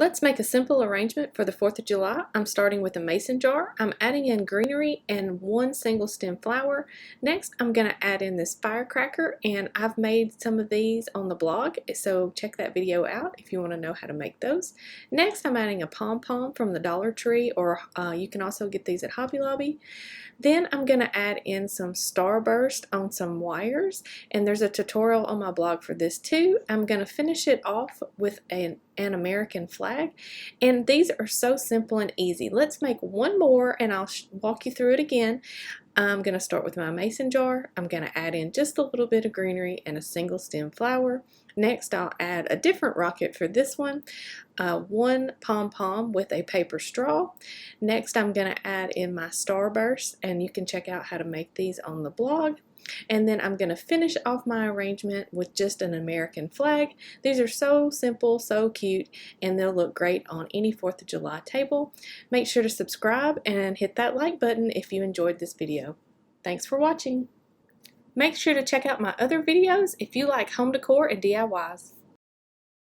Let's make a simple arrangement for the 4th of July. I'm starting with a mason jar. I'm adding in greenery and one single stem flower. Next, I'm going to add in this firecracker, and I've made some of these on the blog, so check that video out if you want to know how to make those. Next, I'm adding a pom-pom from the Dollar Tree, or you can also get these at Hobby Lobby. Then I'm going to add in some starburst on some wires, and there's a tutorial on my blog for this too. I'm going to finish it off with an American flag, and these are so simple and easy. Let's make one more and I'll walk you through it again. I'm going to start with my mason jar. I'm going to add in just a little bit of greenery and a single stem flower. Next, I'll add a different rocket for this one, one pom-pom with a paper straw. Next, I'm going to add in my starburst, and you can check out how to make these on the blog. And then I'm going to finish off my arrangement with just an American flag. These are so simple, so cute, and they'll look great on any 4th of July table. Make sure to subscribe and hit that like button if you enjoyed this video. Thanks for watching. Make sure to check out my other videos if you like home decor and DIYs.